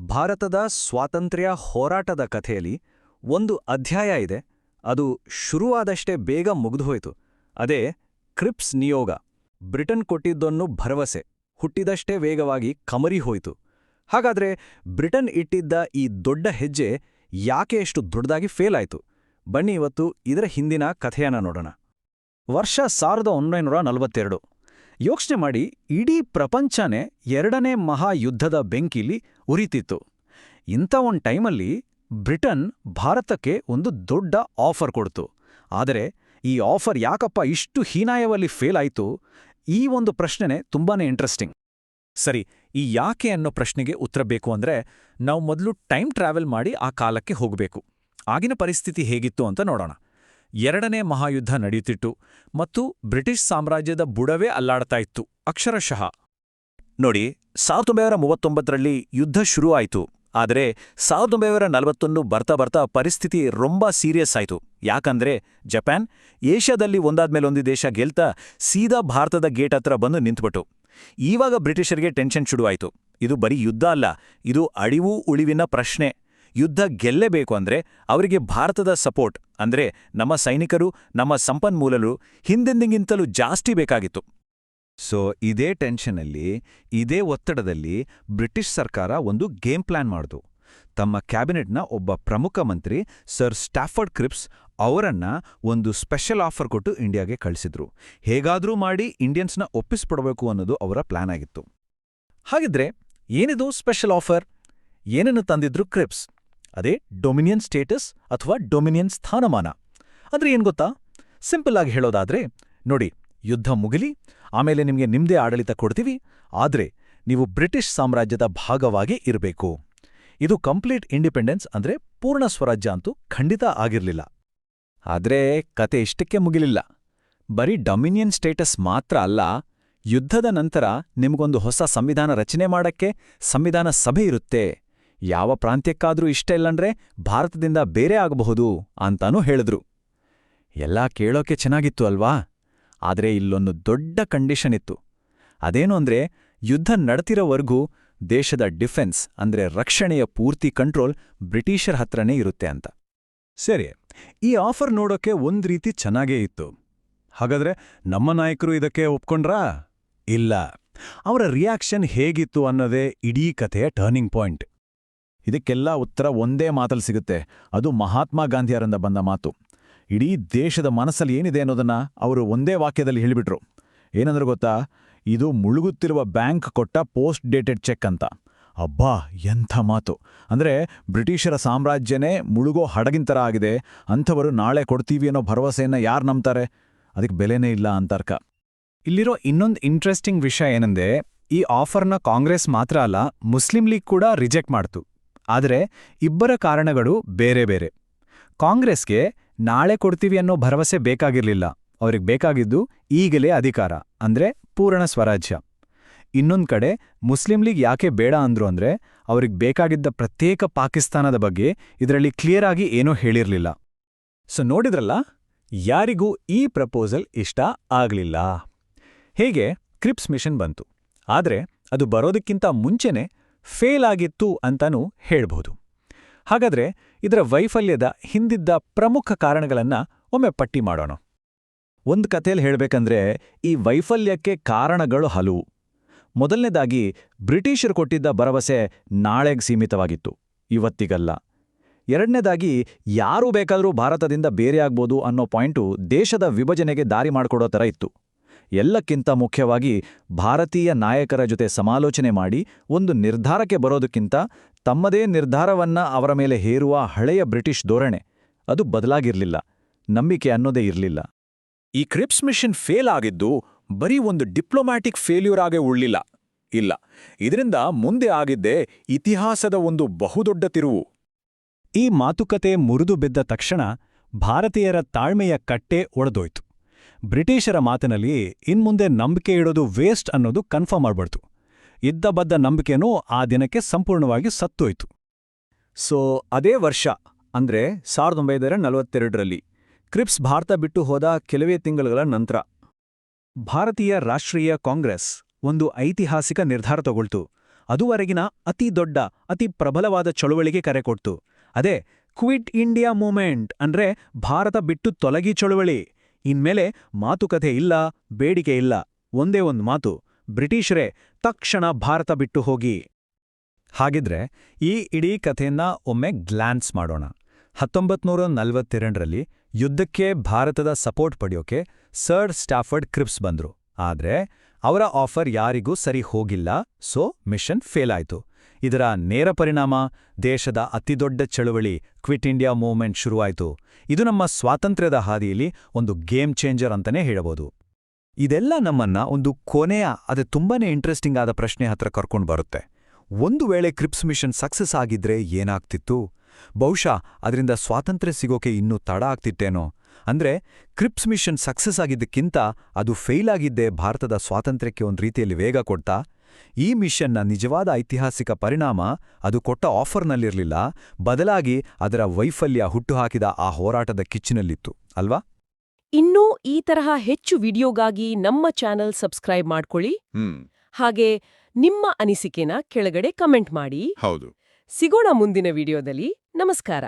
ಭಾರತದ ಸ್ವಾತಂತ್ರ್ಯ ಹೋರಾಟದ ಕಥೆಯಲ್ಲಿ ಒಂದು ಅಧ್ಯಾಯ ಇದೆ. ಅದು ಶುರುವಾದಷ್ಟೇ ಬೇಗ ಮುಗಿದುಹೋಯಿತು. ಅದೇ ಕ್ರಿಪ್ಸ್ ನಿಯೋಗ. ಬ್ರಿಟನ್ ಕೊಟ್ಟಿದ್ದೊಂದು ಭರವಸೆ ಹುಟ್ಟಿದಷ್ಟೇ ವೇಗವಾಗಿ ಕಮರಿ ಹೋಯಿತು. ಹಾಗಾದ್ರೆ ಬ್ರಿಟನ್ ಇಟ್ಟಿದ್ದ ಈ ದೊಡ್ಡ ಹೆಜ್ಜೆ ಯಾಕೆ ಎಷ್ಟು ದೊಡ್ಡದಾಗಿ ಫೇಲ್ ಆಯಿತು? ಬನ್ನಿ ಇವತ್ತು ಇದರ ಹಿಂದಿನ ಕಥೆಯನ್ನ ನೋಡೋಣ. ವರ್ಷ 1942. ಯೋಚನೆ ಮಾಡಿ, ಇಡೀ ಪ್ರಪಂಚನೇ ಎರಡನೇ ಮಹಾಯುದ್ಧದ ಬೆಂಕಿಲಿ ಉರಿತಿತ್ತು. ಇಂಥ ಒಂದು ಟೈಮಲ್ಲಿ ಬ್ರಿಟನ್ ಭಾರತಕ್ಕೆ ಒಂದು ದೊಡ್ಡ ಆಫರ್ ಕೊಡ್ತು. ಆದರೆ ಈ ಆಫರ್ ಯಾಕಪ್ಪ ಇಷ್ಟು ಹೀನಾಯವಾಗಿ ಫೇಲ್ ಆಯಿತು? ಈ ಒಂದು ಪ್ರಶ್ನೆನೇ ತುಂಬಾನೇ ಇಂಟ್ರೆಸ್ಟಿಂಗ್. ಸರಿ, ಈ ಯಾಕೆ ಅನ್ನೋ ಪ್ರಶ್ನೆಗೆ ಉತ್ತರ ಬೇಕು ಅಂದ್ರೆ ನಾವು ಮೊದಲು ಟೈಮ್ ಟ್ರಾವೆಲ್ ಮಾಡಿ ಆ ಕಾಲಕ್ಕೆ ಹೋಗಬೇಕು. ಆಗಿನ ಪರಿಸ್ಥಿತಿ ಹೇಗಿತ್ತು ಅಂತ ನೋಡೋಣ. ಎರಡನೇ ಮಹಾಯುದ್ಧ ನಡೆಯುತ್ತಿತ್ತು ಮತ್ತು ಬ್ರಿಟಿಷ್ ಸಾಮ್ರಾಜ್ಯದ ಬುಡವೇ ಅಲ್ಲಾಡ್ತಾ ಇತ್ತು, ಅಕ್ಷರಶಃ. ನೋಡಿ, 1939ರಲ್ಲಿ ಯುದ್ಧ ಶುರು ಆಯಿತು. ಆದರೆ 1941 ಬರ್ತಾ ಬರ್ತಾ ಪರಿಸ್ಥಿತಿ ರೊಂಬ ಸೀರಿಯಸ್ ಆಯಿತು. ಯಾಕಂದ್ರೆ ಜಪಾನ್ ಏಷ್ಯಾದಲ್ಲಿ ಒಂದಾದ್ಮೇಲೊಂದು ದೇಶ ಗೆಲ್ತಾ ಸೀದಾ ಭಾರತದ ಗೇಟ್ ಹತ್ರ ಬಂದು ನಿಂತ್ಬಿಟ್ಟು. ಈವಾಗ ಬ್ರಿಟಿಷರಿಗೆ ಟೆನ್ಷನ್ ಶುರುವಾಯಿತು. ಇದು ಬರೀ ಯುದ್ಧ ಅಲ್ಲ, ಇದು ಅಳಿವು ಉಳಿವಿನ ಪ್ರಶ್ನೆ. ಯುದ್ಧ ಗೆಲ್ಲೇಬೇಕು ಅಂದ್ರೆ ಅವರಿಗೆ ಭಾರತದ ಸಪೋರ್ಟ್ ಅಂದ್ರೆ ನಮ್ಮ ಸೈನಿಕರು, ನಮ್ಮ ಸಂಪನ್ಮೂಲರು ಹಿಂದೆಂದಿಗಿಂತಲೂ ಜಾಸ್ತಿ ಬೇಕಾಗಿತ್ತು. ಸೊ ಇದೇ ಟೆನ್ಷನಲ್ಲಿ, ಇದೇ ಒತ್ತಡದಲ್ಲಿ ಬ್ರಿಟಿಷ್ ಸರ್ಕಾರ ಒಂದು ಗೇಮ್ ಪ್ಲಾನ್ ಮಾಡಿತು. ತಮ್ಮ ಕ್ಯಾಬಿನೆಟ್ನ ಒಬ್ಬ ಪ್ರಮುಖ ಮಂತ್ರಿ ಸರ್ ಸ್ಟಾಫರ್ಡ್ ಕ್ರಿಪ್ಸ್ ಅವರನ್ನ ಒಂದು ಸ್ಪೆಷಲ್ ಆಫರ್ ಕೊಟ್ಟು ಇಂಡಿಯಾಗೆ ಕಳಿಸಿದ್ರು. ಹೇಗಾದ್ರೂ ಮಾಡಿ ಇಂಡಿಯನ್ಸ್ನ ಒಪ್ಪಿಸ್ಬಿಡಬೇಕು ಅನ್ನೋದು ಅವರ ಪ್ಲಾನ್ ಆಗಿತ್ತು. ಹಾಗಿದ್ರೆ ಏನಿದು ಸ್ಪೆಷಲ್ ಆಫರ್? ಏನನ್ನು ತಂದಿದ್ರು ಕ್ರಿಪ್ಸ್? ಅದೇ ಡೊಮಿನಿಯನ್ ಸ್ಟೇಟಸ್ ಅಥವಾ ಡೊಮಿನಿಯನ್ ಸ್ಥಾನಮಾನ. ಅಂದ್ರೆ ಏನ್ ಗೊತ್ತಾ? ಸಿಂಪಲ್ ಆಗಿ ಹೇಳೋದಾದ್ರೆ, ನೋಡಿ, ಯುದ್ಧ ಮುಗಿಲಿ, ಆಮೇಲೆ ನಿಮಗೆ ನಿಮ್ದೇ ಆಡಳಿತ ಕೊಡ್ತೀವಿ, ಆದ್ರೆ ನೀವು ಬ್ರಿಟಿಷ್ ಸಾಮ್ರಾಜ್ಯದ ಭಾಗವಾಗಿ ಇರಬೇಕು. ಇದು ಕಂಪ್ಲೀಟ್ ಇಂಡಿಪೆಂಡೆನ್ಸ್ ಅಂದ್ರೆ ಪೂರ್ಣ ಸ್ವರಾಜ್ಯ ಅಂತೂ ಖಂಡಿತ ಆಗಿರ್ಲಿಲ್ಲ. ಆದ್ರೆ ಕತೆ ಇಷ್ಟಕ್ಕೆ ಮುಗಿಲಿಲ್ಲ. ಬರೀ ಡೊಮಿನಿಯನ್ ಸ್ಟೇಟಸ್ ಮಾತ್ರ ಅಲ್ಲ, ಯುದ್ಧದ ನಂತರ ನಿಮಗೊಂದು ಹೊಸ ಸಂವಿಧಾನ ರಚನೆ ಮಾಡಕ್ಕೆ ಸಂವಿಧಾನ ಸಭೆ ಇರುತ್ತೆ. ಯಾವ ಪ್ರಾಂತ್ಯಕ್ಕಾದ್ರೂ ಇಷ್ಟ ಇಲ್ಲಂದ್ರೆ ಭಾರತದಿಂದ ಬೇರೆ ಆಗಬಹುದು ಅಂತಾನೂ ಹೇಳಿದ್ರು. ಎಲ್ಲ ಕೇಳೋಕೆ ಚೆನ್ನಾಗಿತ್ತು ಅಲ್ವಾ? ಆದ್ರೆ ಇಲ್ಲೊಂದು ದೊಡ್ಡ ಕಂಡೀಷನ್ ಇತ್ತು. ಅದೇನು ಅಂದ್ರೆ, ಯುದ್ಧ ನಡ್ತಿರೋವರೆಗೂ ದೇಶದ ಡಿಫೆನ್ಸ್ ಅಂದ್ರೆ ರಕ್ಷಣೆಯ ಪೂರ್ತಿ ಕಂಟ್ರೋಲ್ ಬ್ರಿಟಿಷರ ಹತ್ರನೇ ಇರುತ್ತೆ ಅಂತ. ಸರಿ, ಈ ಆಫರ್ ನೋಡೋಕೆ ಒಂದ್ ರೀತಿ ಚೆನ್ನಾಗೇ ಇತ್ತು. ಹಾಗಾದ್ರೆ ನಮ್ಮ ನಾಯಕರು ಇದಕ್ಕೆ ಒಪ್ಕೊಂಡ್ರಾ? ಇಲ್ಲ. ಅವರ ರಿಯಾಕ್ಷನ್ ಹೇಗಿತ್ತು ಅನ್ನೋದೇ ಇಡೀ ಕಥೆಯ ಟರ್ನಿಂಗ್ ಪಾಯಿಂಟ್. ಇದಕ್ಕೆಲ್ಲ ಉತ್ತರ ಒಂದೇ ಮಾತಲ್ಲಿ ಸಿಗುತ್ತೆ. ಅದು ಮಹಾತ್ಮ ಗಾಂಧಿಯರಿಂದ ಬಂದ ಮಾತು. ಇಡೀ ದೇಶದ ಮನಸ್ಸಲ್ಲಿ ಏನಿದೆ ಅನ್ನೋದನ್ನ ಅವರು ಒಂದೇ ವಾಕ್ಯದಲ್ಲಿ ಹೇಳಿಬಿಟ್ರು. ಏನಂದ್ರೆ ಗೊತ್ತಾ? ಇದು ಮುಳುಗುತ್ತಿರುವ ಬ್ಯಾಂಕ್ ಕೊಟ್ಟ ಪೋಸ್ಟ್ ಡೇಟೆಡ್ ಚೆಕ್ ಅಂತ. ಅಬ್ಬಾ, ಎಂಥ ಮಾತು! ಅಂದ್ರೆ ಬ್ರಿಟಿಷರ ಸಾಮ್ರಾಜ್ಯನೇ ಮುಳುಗೋ ಹಡಗಿನ ಆಗಿದೆ. ಅಂಥವರು ನಾಳೆ ಕೊಡ್ತೀವಿ ಅನ್ನೋ ಭರವಸೆಯನ್ನ ಯಾರು ನಂಬ್ತಾರೆ? ಅದಕ್ಕೆ ಬೆಲೆನೇ ಇಲ್ಲ ಅಂತರ್ಕ. ಇಲ್ಲಿರೋ ಇನ್ನೊಂದು ಇಂಟ್ರೆಸ್ಟಿಂಗ್ ವಿಷಯ ಏನಂದ್ರೆ, ಈ ಆಫರ್ನ ಕಾಂಗ್ರೆಸ್ ಮಾತ್ರ ಅಲ್ಲ, ಮುಸ್ಲಿಂ ಲೀಗ್ ಕೂಡ ರಿಜೆಕ್ಟ್ ಮಾಡ್ತು. ಆದರೆ ಇಬ್ಬರ ಕಾರಣಗಳು ಬೇರೆ ಬೇರೆ. ಕಾಂಗ್ರೆಸ್ಗೆ ನಾಳೆ ಕೊಡ್ತೀವಿ ಅನ್ನೋ ಭರವಸೆ ಬೇಕಾಗಿರ್ಲಿಲ್ಲ. ಅವ್ರಿಗೆ ಬೇಕಾಗಿದ್ದು ಈಗಲೇ ಅಧಿಕಾರ ಅಂದ್ರೆ ಪೂರ್ಣ ಸ್ವರಾಜ್ಯ. ಇನ್ನೊಂದ್ ಕಡೆ ಮುಸ್ಲಿಂ ಲೀಗ್ ಯಾಕೆ ಬೇಡ ಅಂದ್ರು ಅಂದ್ರೆ, ಅವ್ರಿಗೆ ಬೇಕಾಗಿದ್ದ ಪ್ರತ್ಯೇಕ ಪಾಕಿಸ್ತಾನದ ಬಗ್ಗೆ ಇದರಲ್ಲಿ ಕ್ಲಿಯರ್ ಆಗಿ ಏನೂ ಹೇಳಿರ್ಲಿಲ್ಲ. ಸೊ ನೋಡಿದ್ರಲ್ಲ, ಯಾರಿಗೂ ಈ ಪ್ರಪೋಸಲ್ ಇಷ್ಟ ಆಗ್ಲಿಲ್ಲ. ಹೇಗೆ ಕ್ರಿಪ್ಸ್ ಮಿಷನ್ ಬಂತು, ಆದ್ರೆ ಅದು ಬರೋದಕ್ಕಿಂತ ಮುಂಚೆನೇ ಫೇಲ್ ಆಗಿತ್ತು ಅಂತಾನೂ ಹೇಳ್ಬಹುದು. ಹಾಗಾದ್ರೆ ಇದರ ವೈಫಲ್ಯದ ಹಿಂದಿದ್ದ ಪ್ರಮುಖ ಕಾರಣಗಳನ್ನ ಒಮ್ಮೆ ಪಟ್ಟಿ ಮಾಡೋಣ. ಒಂದು ಕಥೆಯಲ್ಲಿ ಹೇಳಬೇಕಂದ್ರೆ, ಈ ವೈಫಲ್ಯಕ್ಕೆ ಕಾರಣಗಳು ಹಲವು. ಮೊದಲನೇದಾಗಿ, ಬ್ರಿಟಿಷರು ಕೊಟ್ಟಿದ್ದ ಭರವಸೆ ನಾಳೆಗೆ ಸೀಮಿತವಾಗಿತ್ತು, ಇವತ್ತಿಗಲ್ಲ. ಎರಡನೇದಾಗಿ, ಯಾರೂ ಬೇಕಾದರೂ ಭಾರತದಿಂದ ಬೇರೆಯಾಗ್ಬೋದು ಅನ್ನೋ ಪಾಯಿಂಟು ದೇಶದ ವಿಭಜನೆಗೆ ದಾರಿ ಮಾಡಿಕೊಡೋ ಥರ ಇತ್ತು. ಎಲ್ಲಕ್ಕಿಂತ ಮುಖ್ಯವಾಗಿ, ಭಾರತೀಯ ನಾಯಕರ ಜೊತೆ ಸಮಾಲೋಚನೆ ಮಾಡಿ ಒಂದು ನಿರ್ಧಾರಕ್ಕೆ ಬರೋದಕ್ಕಿಂತ ತಮ್ಮದೇ ನಿರ್ಧಾರವನ್ನ ಅವರ ಮೇಲೆ ಹೇರುವ ಹಳೆಯ ಬ್ರಿಟಿಷ್ ಧೋರಣೆ ಅದು ಬದಲಾಗಿರ್ಲಿಲ್ಲ. ನಂಬಿಕೆ ಅನ್ನೋದೇ ಇರಲಿಲ್ಲ. ಈ ಕ್ರಿಪ್ಸ್ ಮಿಷನ್ ಫೇಲ್ ಆಗಿದ್ದು ಬರೀ ಒಂದು ಡಿಪ್ಲೊಮ್ಯಾಟಿಕ್ ಫೇಲ್ಯೂರ್ ಆಗೇ ಉಳ್ಳಿಲ್ಲ. ಇಲ್ಲ, ಇದರಿಂದ ಮುಂದೆ ಆಗಿದ್ದೇ ಇತಿಹಾಸದ ಒಂದು ಬಹುದೊಡ್ಡ ತಿರುವು. ಈ ಮಾತುಕತೆ ಮುರಿದು ಬಿದ್ದ ತಕ್ಷಣ ಭಾರತೀಯರ ತಾಳ್ಮೆಯ ಕಟ್ಟೆ ಒಡೆದೋಯ್ತು. ಬ್ರಿಟಿಷರ ಮಾತಿನಲ್ಲಿ ಇನ್ಮುಂದೆ ನಂಬಿಕೆ ಇಡೋದು ವೇಸ್ಟ್ ಅನ್ನೋದು ಕನ್ಫರ್ಮ್ ಮಾಡ್ಬಿಡ್ತು. ಇದ್ದ ಬದ್ದ ನಂಬಿಕೆನೂ ಆ ದಿನಕ್ಕೆ ಸಂಪೂರ್ಣವಾಗಿ ಸತ್ತೋಯ್ತು. ಸೊ ಅದೇ ವರ್ಷ ಅಂದ್ರೆ 1942ರಲ್ಲಿ ಕ್ರಿಪ್ಸ್ ಭಾರತ ಬಿಟ್ಟು ಹೋದ ಕೆಲವೇ ತಿಂಗಳುಗಳ ನಂತರ ಭಾರತೀಯ ರಾಷ್ಟ್ರೀಯ ಕಾಂಗ್ರೆಸ್ ಒಂದು ಐತಿಹಾಸಿಕ ನಿರ್ಧಾರ ತಗೊಳ್ತು. ಅದುವರೆಗಿನ ಅತಿ ದೊಡ್ಡ ಅತಿ ಪ್ರಬಲವಾದ ಚಳುವಳಿಗೆ ಕರೆ ಕೊಡ್ತು. ಅದೇ ಕ್ವಿಟ್ ಇಂಡಿಯಾ ಮೂವ್ಮೆಂಟ್ ಅಂದ್ರೆ ಭಾರತ ಬಿಟ್ಟು ತೊಲಗಿ ಚಳುವಳಿ. ಇನ್ಮೇಲೆ ಮಾತುಕತೆ ಇಲ್ಲ, ಬೇಡಿಕೆ ಇಲ್ಲ, ಒಂದೇ ಒಂದು ಮಾತು, ಬ್ರಿಟಿಷರೇ ತಕ್ಷಣ ಭಾರತ ಬಿಟ್ಟು ಹೋಗಿ. ಹಾಗಿದ್ರೆ ಈ ಇಡೀ ಕಥೆಯನ್ನ ಒಮ್ಮೆ ಗ್ಲಾನ್ಸ್ ಮಾಡೋಣ. 1942ರಲ್ಲಿ ಯುದ್ಧಕ್ಕೆ ಭಾರತದ ಸಪೋರ್ಟ್ ಪಡೆಯೋಕೆ ಸರ್ ಸ್ಟಾಫರ್ಡ್ ಕ್ರಿಪ್ಸ್ ಬಂದ್ರು. ಆದ್ರೆ ಅವರ ಆಫರ್ ಯಾರಿಗೂ ಸರಿ ಹೋಗಿಲ್ಲ, ಸೊ ಮಿಷನ್ ಫೇಲ್ ಆಯ್ತು. ಇದರ ನೇರ ಪರಿಣಾಮ ದೇಶದ ಅತಿದೊಡ್ಡ ಚಳುವಳಿ ಕ್ವಿಟ್ ಇಂಡಿಯಾ ಮೂವ್ಮೆಂಟ್ ಶುರುವಾಯಿತು. ಇದು ನಮ್ಮ ಸ್ವಾತಂತ್ರ್ಯದ ಹಾದಿಯಲ್ಲಿ ಒಂದು ಗೇಮ್ ಚೇಂಜರ್ ಅಂತಾನೆ ಹೇಳಬಹುದು. ಇದೆಲ್ಲ ನಮ್ಮನ್ನ ಒಂದು ಕೊನೆಯ ಅದು ತುಂಬಾನೇ ಇಂಟ್ರೆಸ್ಟಿಂಗ್ ಆದ ಪ್ರಶ್ನೆ ಹತ್ರ ಕರ್ಕೊಂಡು ಬರುತ್ತೆ. ಒಂದು ವೇಳೆ ಕ್ರಿಪ್ಸ್ ಮಿಷನ್ ಸಕ್ಸಸ್ ಆಗಿದ್ರೆ ಏನಾಗ್ತಿತ್ತು? ಬಹುಶಃ ಅದರಿಂದ ಸ್ವಾತಂತ್ರ್ಯ ಸಿಗೋಕೆ ಇನ್ನೂ ತಡ ಆಗ್ತಿತ್ತೇನೋ. ಅಂದ್ರೆ ಕ್ರಿಪ್ಸ್ ಮಿಷನ್ ಸಕ್ಸಸ್ ಆಗಿದ್ದಕ್ಕಿಂತ ಅದು ಫೇಲ್ ಆಗಿದ್ದೇ ಭಾರತದ ಸ್ವಾತಂತ್ರ್ಯಕ್ಕೆ ಒಂದು ರೀತಿಯಲ್ಲಿ ವೇಗ ಕೊಡ್ತಾ? ಈ ಮಿಷನ್ನ ನಿಜವಾದ ಐತಿಹಾಸಿಕ ಪರಿಣಾಮ ಅದು ಕೊಟ್ಟ ಆಫರ್ನಲ್ಲಿರಲಿಲ್ಲ, ಬದಲಾಗಿ ಅದರ ವೈಫಲ್ಯ ಹುಟ್ಟುಹಾಕಿದ ಆ ಹೋರಾಟದ ಕಿಚ್ಚಿನಲ್ಲಿತ್ತು ಅಲ್ವಾ? ಇನ್ನೂ ಈ ತರಹ ಹೆಚ್ಚು ವಿಡಿಯೋಗಾಗಿ ನಮ್ಮ ಚಾನೆಲ್ ಸಬ್ಸ್ಕ್ರೈಬ್ ಮಾಡ್ಕೊಳ್ಳಿ. ಹಾಗೆ ನಿಮ್ಮ ಅನಿಸಿಕೆನ ಕೆಳಗಡೆ ಕಮೆಂಟ್ ಮಾಡಿ. ಹೌದು. ಸಿಗೋಣ ಮುಂದಿನ ವಿಡಿಯೋದಲ್ಲಿ. ನಮಸ್ಕಾರ.